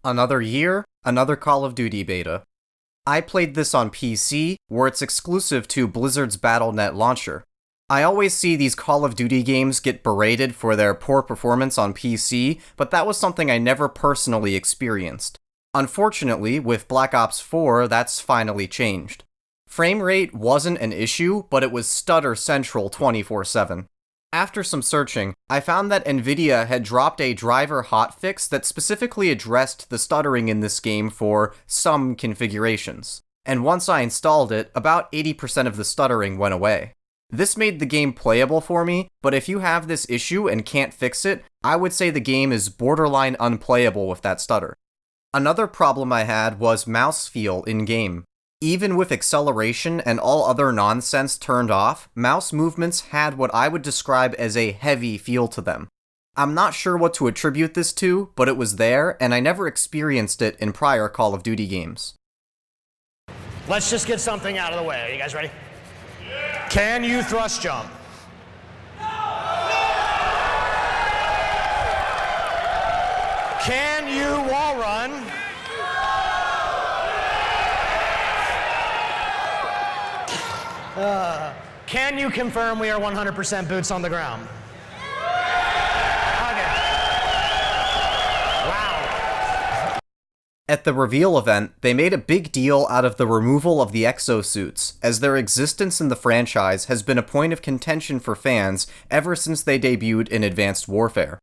Another year, another Call of Duty beta. I played this on PC, where it's exclusive to Blizzard's Battle.net launcher. I always see these Call of Duty games get berated for their poor performance on PC, but that was something I never personally experienced. Unfortunately, with Black Ops 4, that's finally changed. Frame rate wasn't an issue, but it was stutter central 24/7. After some searching, I found that Nvidia had dropped a driver hotfix that specifically addressed the stuttering in this game for some configurations. And once I installed it, about 80% of the stuttering went away. This made the game playable for me, but if you have this issue and can't fix it, I would say the game is borderline unplayable with that stutter. Another problem I had was mouse feel in-game. Even with acceleration and all other nonsense turned off, mouse movements had what I would describe as a heavy feel to them. I'm not sure what to attribute this to, but it was there, and I never experienced it in prior Call of Duty games. Let's just get something out of the way. Are you guys ready? Yeah. Can you thrust jump? No. Can you wall run? Can you confirm we are 100% boots on the ground? Okay. Wow. At the reveal event, they made a big deal out of the removal of the exosuits, as their existence in the franchise has been a point of contention for fans ever since they debuted in Advanced Warfare.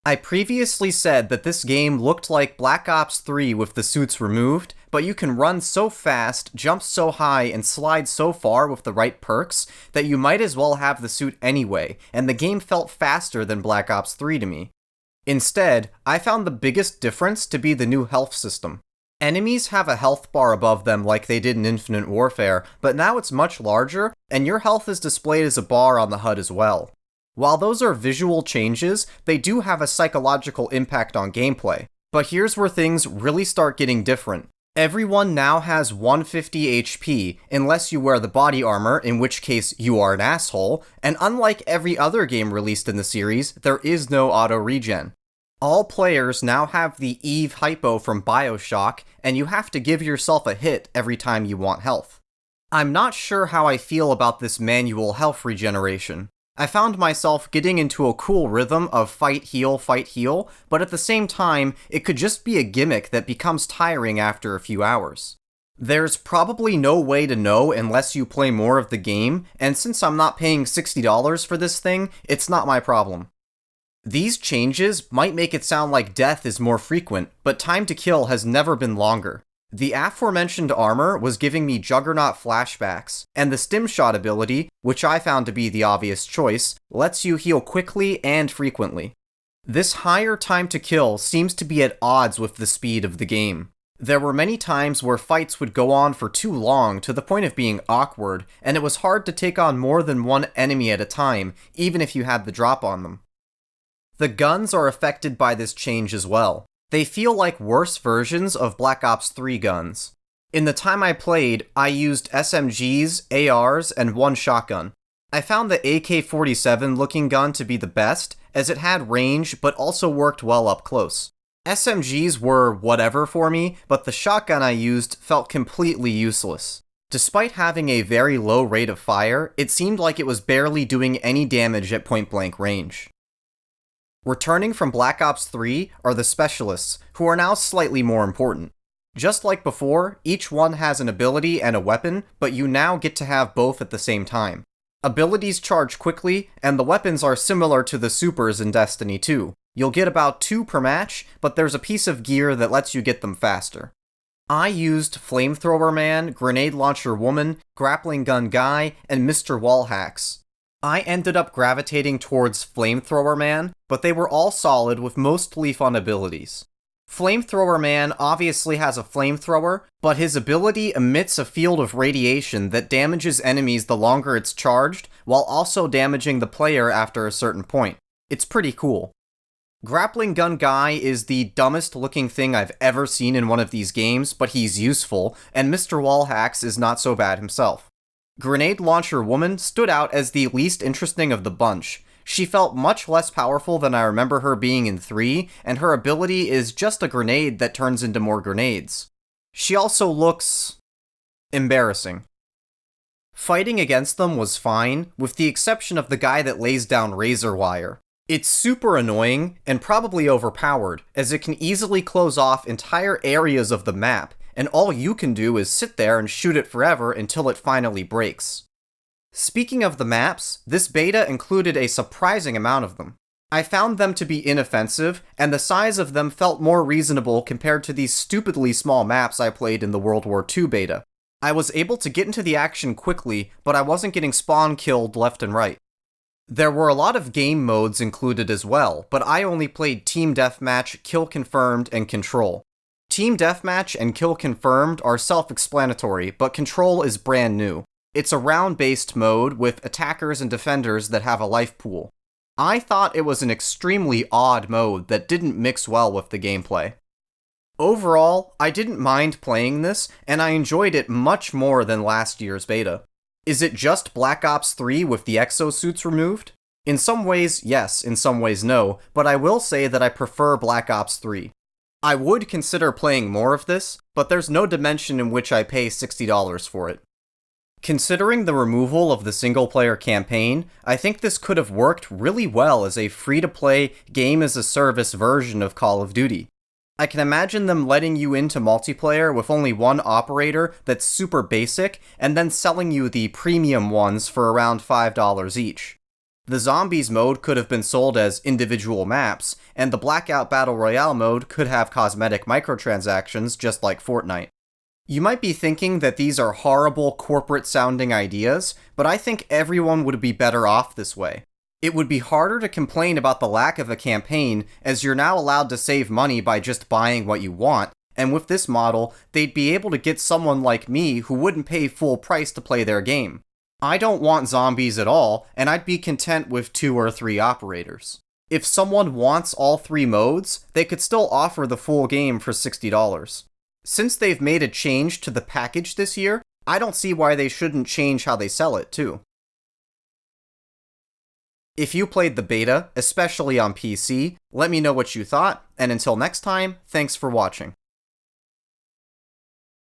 I previously said that this game looked like Black Ops 3 with the suits removed, but you can run so fast, jump so high, and slide so far with the right perks that you might as well have the suit anyway, and the game felt faster than Black Ops 3 to me. Instead, I found the biggest difference to be the new health system. Enemies have a health bar above them like they did in Infinite Warfare, but now it's much larger, and your health is displayed as a bar on the HUD as well. While those are visual changes, they do have a psychological impact on gameplay. But here's where things really start getting different. Everyone now has 150 HP, unless you wear the body armor, in which case you are an asshole, and unlike every other game released in the series, there is no auto-regen. All players now have the Eve hypo from BioShock, and you have to give yourself a hit every time you want health. I'm not sure how I feel about this manual health regeneration. I found myself getting into a cool rhythm of fight, heal, but at the same time, it could just be a gimmick that becomes tiring after a few hours. There's probably no way to know unless you play more of the game, and since I'm not paying $60 for this thing, it's not my problem. These changes might make it sound like death is more frequent, but time to kill has never been longer. The aforementioned armor was giving me Juggernaut flashbacks, and the Stim Shot ability, which I found to be the obvious choice, lets you heal quickly and frequently. This higher time to kill seems to be at odds with the speed of the game. There were many times where fights would go on for too long to the point of being awkward, and it was hard to take on more than one enemy at a time, even if you had the drop on them. The guns are affected by this change as well. They feel like worse versions of Black Ops 3 guns. In the time I played, I used SMGs, ARs, and one shotgun. I found the AK-47 looking gun to be the best, as it had range but also worked well up close. SMGs were whatever for me, but the shotgun I used felt completely useless. Despite having a very low rate of fire, it seemed like it was barely doing any damage at point-blank range. Returning from Black Ops 3 are the Specialists, who are now slightly more important. Just like before, each one has an ability and a weapon, but you now get to have both at the same time. Abilities charge quickly, and the weapons are similar to the supers in Destiny 2. You'll get about 2 per match, but there's a piece of gear that lets you get them faster. I used Flamethrower Man, Grenade Launcher Woman, Grappling Gun Guy, and Mr. Wallhacks. I ended up gravitating towards Flamethrower Man, but they were all solid with mostly fun abilities. Flamethrower Man obviously has a flamethrower, but his ability emits a field of radiation that damages enemies the longer it's charged, while also damaging the player after a certain point. It's pretty cool. Grappling Gun Guy is the dumbest looking thing I've ever seen in one of these games, but he's useful, and Mr. Wallhacks is not so bad himself. Grenade Launcher Woman stood out as the least interesting of the bunch. She felt much less powerful than I remember her being in 3, and her ability is just a grenade that turns into more grenades. She also looks embarrassing. Fighting against them was fine, with the exception of the guy that lays down razor wire. It's super annoying, and probably overpowered, as it can easily close off entire areas of the map, and all you can do is sit there and shoot it forever until it finally breaks. Speaking of the maps, this beta included a surprising amount of them. I found them to be inoffensive, and the size of them felt more reasonable compared to these stupidly small maps I played in the World War II beta. I was able to get into the action quickly, but I wasn't getting spawn killed left and right. There were a lot of game modes included as well, but I only played Team Deathmatch, Kill Confirmed, and Control. Team Deathmatch and Kill Confirmed are self-explanatory, but Control is brand new. It's a round-based mode with attackers and defenders that have a life pool. I thought it was an extremely odd mode that didn't mix well with the gameplay. Overall, I didn't mind playing this, and I enjoyed it much more than last year's beta. Is it just Black Ops 3 with the exosuits removed? In some ways, yes, in some ways, no, but I will say that I prefer Black Ops 3. I would consider playing more of this, but there's no dimension in which I pay $60 for it. Considering the removal of the single-player campaign, I think this could have worked really well as a free-to-play, game-as-a-service version of Call of Duty. I can imagine them letting you into multiplayer with only one operator that's super basic, and then selling you the premium ones for around $5 each. The Zombies mode could have been sold as individual maps, and the Blackout Battle Royale mode could have cosmetic microtransactions just like Fortnite. You might be thinking that these are horrible corporate-sounding ideas, but I think everyone would be better off this way. It would be harder to complain about the lack of a campaign, as you're now allowed to save money by just buying what you want, and with this model, they'd be able to get someone like me who wouldn't pay full price to play their game. I don't want zombies at all, and I'd be content with 2 or 3 operators. If someone wants all 3 modes, they could still offer the full game for $60. Since they've made a change to the package this year, I don't see why they shouldn't change how they sell it, too. If you played the beta, especially on PC, let me know what you thought, and until next time, thanks for watching.